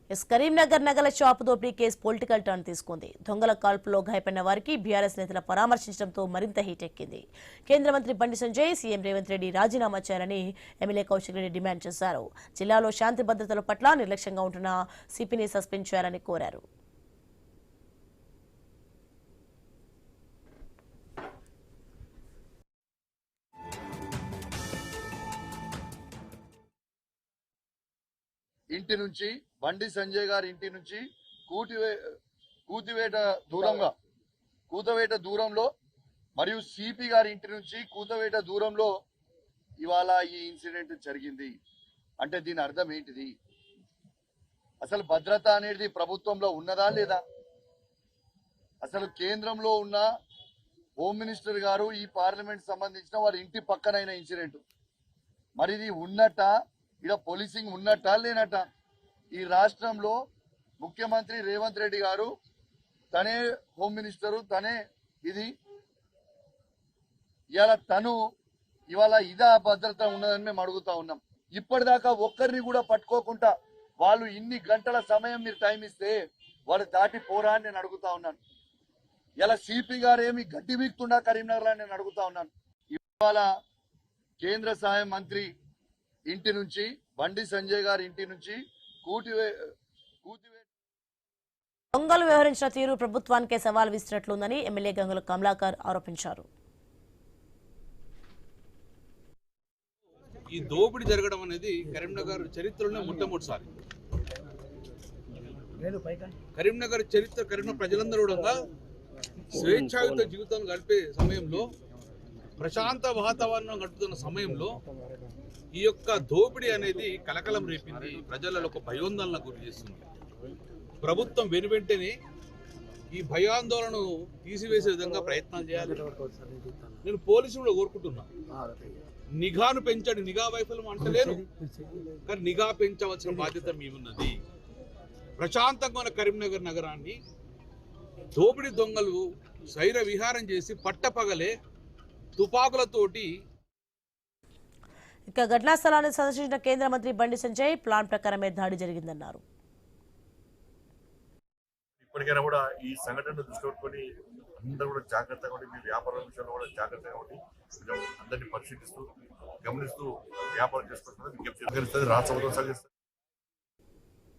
కరీంనగర్ నగల షాపు దోపిడీ case political turn తీసుకుంది. దొంగల కాల్పులో గాయపడిన వారికి బీఆర్ఎస్ నేతల పరామర్శించడంతో మరింత హీట్ ఎక్కింది. కేంద్ర మంత్రి బండి సంజయ్, సీఎం రేవంత్ రెడ్డి రాజీనామా చేయాలని ఎమ్మెల్యే కౌశిక్ రెడ్డి డిమాండ్ చేశారు. జిల్లాలో శాంతి భద్రతల పట్ల నిర్లక్ష్యంగా ఉంటున్న సిపిని సస్పెండ్ చేయాలని కోరారు. ఇంటి నుంచి బండి సంజయ్ గారి ఇంటి నుంచి కూతవేట దూరంలో మరియు సిపి గారి ఇంటి నుంచి కూతవేట దూరంలో ఇవాళ ఈ ఇన్సిడెంట్ జరిగింది. అంటే దీని అర్థం ఏంటిది? అసలు భద్రత అనేది ప్రభుత్వంలో ఉన్నదా లేదా? అసలు కేంద్రంలో ఉన్న హోమ్ మినిస్టర్ గారు ఈ పార్లమెంట్ సంబంధించిన వారి ఇంటి పక్కనైన ఇన్సిడెంట్ మరి ఇది ఉన్నట్ట, ఇక్కడ పోలీసింగ్ ఉన్నట్ట లేనట? ఈ రాష్ట్రంలో ముఖ్యమంత్రి రేవంత్ రెడ్డి గారు తనే హోమ్ మినిస్టరు, తనే ఇది ఇవాళ ఇదా భద్రత ఉన్నదని మేము అడుగుతా ఉన్నాం. ఇప్పటిదాకా ఒక్కరిని కూడా పట్టుకోకుండా వాళ్ళు ఇన్ని గంటల సమయం మీరు టైం ఇస్తే వాళ్ళు దాటి పోరా అని నేను అడుగుతా ఉన్నాను. ఇలా సిపి గారు ఏమి గడ్డి వీక్తుండా కరీంనగర్ అని నేను అడుగుతా ఉన్నాను. ఇవాళ కేంద్ర సహాయ మంత్రి ఇంటి నుంచి బండి సంజయ్ గారి ఇంటి నుంచి దొంగలు వ్యవహరించిన తీరు ప్రభుత్వానికే సవాల్ విసినట్లుందని ఎమ్మెల్యే గంగుల కమలాకర్ ఆరోపించారు. ఈ దోపిడీ జరగడం అనేది కరీంనగర్ చరిత్రలోనే మొట్టమొదటిసారి. కరీంనగర్ ప్రజలందరూ కూడా స్వేచ్ఛాయుత జీవితం గడిపే సమయంలో, ప్రశాంత వాతావరణం గడుపుతున్న సమయంలో ఈ యొక్క దోపిడీ అనేది కలకలం రేపింది. ప్రజలలో ఒక భయోందోళన గురి చేస్తుంది. ప్రభుత్వం వెనువెంటనే ఈ భయాందోళనను తీసివేసే విధంగా ప్రయత్నాలు చేయాలి. నేను పోలీసులు కోరుకుంటున్నా, నిఘాను పెంచండి. నిఘా వైఫల్యం అంటలేను, కానీ నిఘా పెంచవలసిన బాధ్యత మీ ఉన్నది. ప్రశాంతంగా ఉన్న కరీంనగర్ నగరాన్ని దోపిడీ దొంగలు శైర విహారం చేసి పట్టపగలే తుపాకులతోటి. ఇక ఘటనా స్థలాన్ని సందర్శించిన కేంద్ర మంత్రి బండి సంజయ్ ప్లాన్ ప్రకారమే దాడి జరిగిందన్నారు. ఇప్పటికైనా కూడా ఈ సంఘటనను దృష్టి పెట్టుకొని అందరూ కూడా జాగ్రత్తగా ఉండి, మీ వ్యాపార విషయంలో కూడా జాగ్రత్తగా ఉండి అందరినీ పరిశీలిస్తూ గమనిస్తూ వ్యాపారం చేసుకుంటున్నారు. రాష్ట్ర ప్రభుత్వం సాగిస్తుంది.